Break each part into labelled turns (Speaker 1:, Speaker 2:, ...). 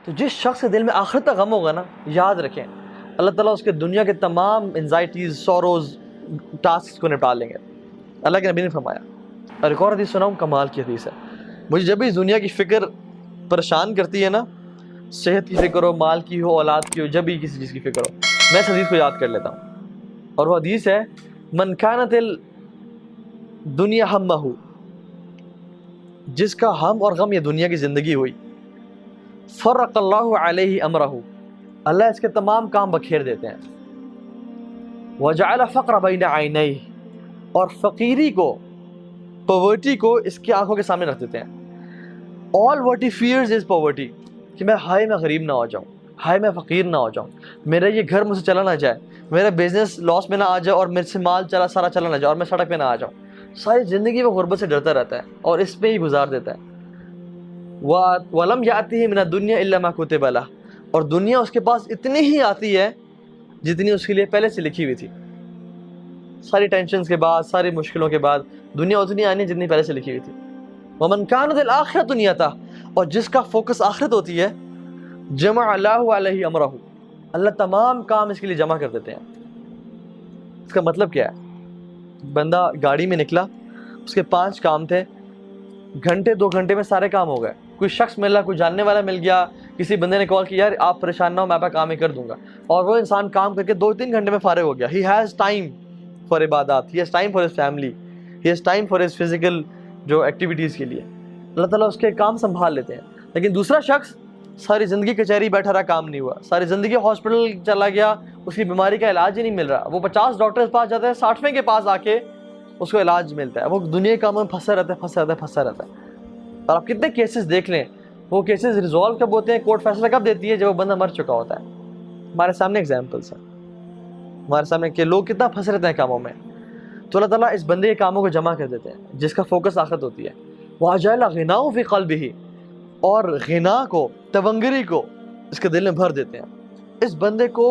Speaker 1: تو جس شخص کے دل میں آخرت کا غم ہوگا نا، یاد رکھیں اللہ تعالیٰ اس کے دنیا کے تمام انزائٹیز، سوروز، ٹاسک کو نپٹا لیں گے۔ اللہ کے نبی نے فرمایا، اور ایک اور حدیث سناؤں، کمال کی حدیث ہے، مجھے جب بھی اس دنیا کی فکر پریشان کرتی ہے نا، صحت کی فکر ہو، مال کی ہو، اولاد کی ہو، جب بھی کسی چیز کی فکر ہو، میں اس حدیث کو یاد کر لیتا ہوں، اور وہ حدیث ہے من کانت الدنیا ہمہ، جس کا ہم اور غم یہ دنیا کی زندگی ہوئی، فرق اللہ علیہ امرہ، اللہ اس کے تمام کام بکھیر دیتے ہیں، وجعل فقر بین عینیہ، اور فقیری کو، پاورٹی کو اس کی آنکھوں کے سامنے رکھ دیتے ہیں۔ all what he fears is poverty، کہ میں غریب نہ ہو جاؤں، میں فقیر نہ ہو جاؤں، میرا یہ گھر مجھ سے چلا نہ جائے، میرا بزنس لاس میں نہ آ جائے، اور میرے سے مال سارا چلا نہ جائے، اور میں سڑک پہ نہ آ جاؤں۔ ساری زندگی وہ غربت سے ڈرتا رہتا ہے اور اس پہ ہی گزار دیتا ہے۔ وَلَمْ يَأْتِهِ مِنَ الدُّنْيَا إِلَّا مَا كُتِبَ لَهُ، اور دنیا اس کے پاس اتنی ہی آتی ہے جتنی اس کے لیے پہلے سے لکھی ہوئی تھی۔ ساری ٹینشنز کے بعد، ساری مشکلوں کے بعد دنیا اتنی آنی ہے جتنی پہلے سے لکھی ہوئی تھی۔ وَمَنْ كَانَتِ الْآخِرَةُ نِيَتَهُ، اور جس کا فوکس آخرت ہوتی ہے، جمع اللہ علیہ امرہ، اللہ تمام کام اس کے لیے جمع کر دیتے ہیں۔ اس کا مطلب کیا ہے؟ بندہ گاڑی میں نکلا، اس کے 5 کام تھے، گھنٹے 2 گھنٹے میں سارے کام ہو گئے۔ کوئی شخص ملا، کوئی جاننے والا مل گیا، کسی بندے نے کال کیا، یار آپ پریشان نہ ہو، میں آپ کا کام ہی کر دوں گا، اور وہ انسان کام کر کے 2-3 گھنٹے میں فارغ ہو گیا۔ ہی ہیز ٹائم فار عبادات، he has time for his family, he has time for his physical جو ایکٹیویٹیز کے لیے، اللہ تعالیٰ اس کے کام سنبھال لیتے ہیں۔ لیکن دوسرا شخص ساری زندگی کچہری بیٹھا رہا، کام نہیں ہوا، ساری زندگی ہاسپٹل چلا گیا، اس کی بیماری کا علاج ہی نہیں مل رہا، وہ 50 ڈاکٹر کے پاس جاتا ہے، 60ویں کے پاس آ کے اس کو علاج ملتا ہے، وہ دنیا کے کاموں میں پھنسا رہتا ہے۔ اور آپ کتنے کیسز دیکھ لیں، وہ کیسز ریزالو کب ہوتے ہیں، کورٹ فیصلہ کب دیتی ہے، جب وہ بندہ مر چکا ہوتا ہے۔ ہمارے سامنے ایگزامپلس ہیں، ہمارے سامنے کہ لوگ کتنا پھنسے رہتے ہیں کاموں میں۔ تو اللہ تعالیٰ اس بندے کے کاموں کو جمع کر دیتے ہیں جس کا فوکس آخرت ہوتی ہے۔ وَجَعَلَ غِنَاهُ فِي قَلْبِهِ، اور غنا کو، تونگری کو اس کے دل میں بھر دیتے ہیں۔ اس بندے کو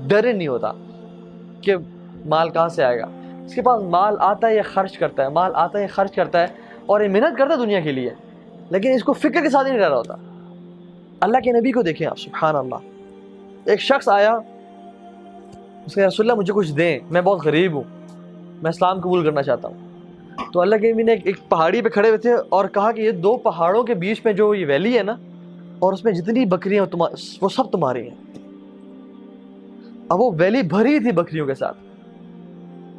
Speaker 1: ڈر ہی نہیں ہوتا کہ مال کہاں سے آئے گا، اس کے پاس مال آتا ہے یہ خرچ کرتا ہے، مال آتا ہے یہ خرچ کرتا ہے، اور یہ محنت کرتا ہے دنیا کے لیے، لیکن اس کو فکر کے ساتھ ہی نہیں رہ رہا ہوتا۔ اللہ کے نبی کو دیکھیں آپ، سبحان اللہ، ایک شخص آیا، اس نے رسول اللہ مجھے کچھ دیں، میں بہت غریب ہوں، میں اسلام قبول کرنا چاہتا ہوں۔ تو اللہ کے نبی نے ایک پہاڑی پہ کھڑے ہوئے تھے اور کہا کہ یہ 2 پہاڑوں کے بیچ میں جو یہ ویلی ہے نا، اور اس میں جتنی بکریاں وہ سب تمہاری ہیں۔ اب وہ ویلی بھری تھی بکریوں کے ساتھ۔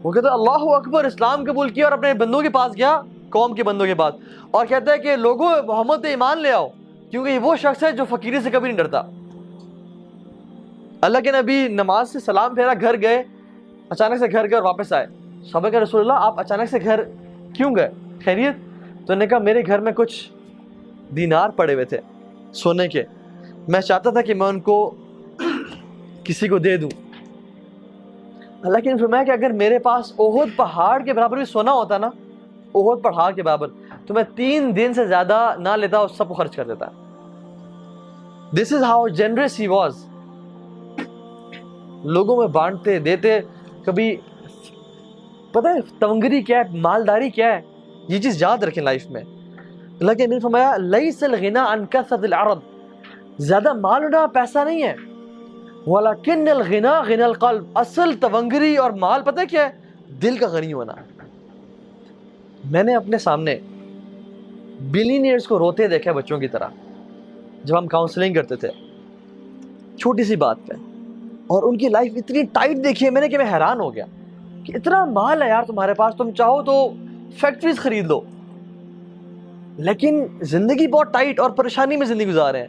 Speaker 1: وہ کہتا ہے اللہ اکبر، اسلام قبول کیا اور اپنے بندوں کے پاس گیا، قوم کے بندوں کے پاس، اور کہتا ہے کہ لوگوں محمد پہ ایمان لے آؤ، کیونکہ یہ وہ شخص ہے جو فقیری سے کبھی نہیں ڈرتا۔ اللہ کے نبی نماز سے سلام پھیرا، گھر گئے، اچانک سے گھر گئے اور واپس آئے۔ صحابہ کہ رسول اللہ آپ اچانک سے گھر کیوں گئے، خیریت؟ تو انہوں نے کہا میرے گھر میں کچھ دینار پڑے ہوئے تھے سونے کے، میں چاہتا تھا کہ میں ان کو کسی کو دے دوں۔ اللہ کے نے فرمایا کہ اگر میرے پاس احد پہاڑ کے برابر بھی سونا ہوتا نا، احد پہاڑ کے برابر، تو میں 3 دن سے زیادہ نہ لیتا اور سب کو خرچ کر دیتا۔ This is how generous he was، لوگوں میں بانٹتے دیتے۔ کبھی پتہ ہے تونگری کیا ہے، مالداری کیا ہے، یہ چیز یاد رکھیں لائف میں۔ اللہ کے نے فرمایا لیس الغنى عن کثرة العرض، زیادہ مال ہونا پیسہ نہیں ہے، ولیکن الغنى غنى القلب، اصل تونگری اور مال پتہ کیا ہے، دل کا غنی ہونا۔ میں نے اپنے سامنے بلینئرز کو روتے دیکھا بچوں کی طرح، جب ہم کاؤنسلنگ کرتے تھے چھوٹی سی بات پہ، اور ان کی لائف اتنی ٹائٹ دیکھی ہے میں نے کہ میں حیران ہو گیا کہ اتنا مال ہے یار تمہارے پاس، تم چاہو تو فیکٹریز خرید لو، لیکن زندگی بہت ٹائٹ اور پریشانی میں زندگی گزار رہے ہیں۔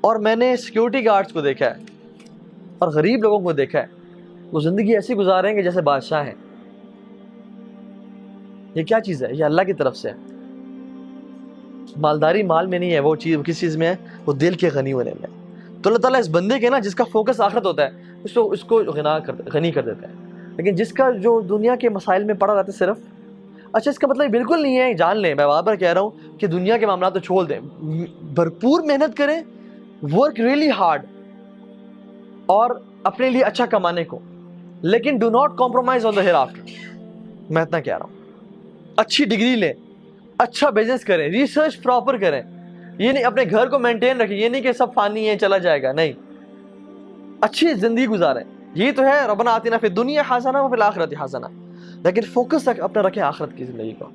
Speaker 1: اور میں نے سیکیورٹی گارڈز کو دیکھا ہے اور غریب لوگوں کو دیکھا ہے، وہ زندگی ایسی گزار رہے ہیں کہ جیسے بادشاہ ہیں۔ یہ کیا چیز ہے؟ یہ اللہ کی طرف سے ہے۔ مالداری مال میں نہیں ہے، وہ چیز کس چیز میں ہے؟ وہ دل کے غنی ہونے میں۔ تو اللہ تعالیٰ اس بندے کے نا جس کا فوکس آخرت ہوتا ہے اس کو غنی کر دیتا ہے، لیکن جس کا جو دنیا کے مسائل میں پڑا رہتا ہے صرف، اچھا اس کا مطلب بالکل نہیں ہے، جان لیں میں بار بار کہہ رہا ہوں کہ دنیا کے معاملات تو چھوڑ دیں، بھرپور محنت کریں، ورک ریئلی ہارڈ، اور اپنے لیے اچھا کمانے کو، لیکن do not compromise on the hair after. میں اتنا کہہ رہا ہوں، اچھی ڈگری لیں، اچھا بزنس کریں، ریسرچ پراپر کریں، یہ نہیں اپنے گھر کو مینٹین رکھیں، یہ نہیں کہ سب فانی ہے چلا جائے گا، نہیں، اچھی زندگی گزاریں. یہ تو ہے ربنا آتنا فی الدنیا حسنہ وفی الآخرۃ حسنہ، لیکن فوکس اپنا رکھیں آخرت کی زندگی کو.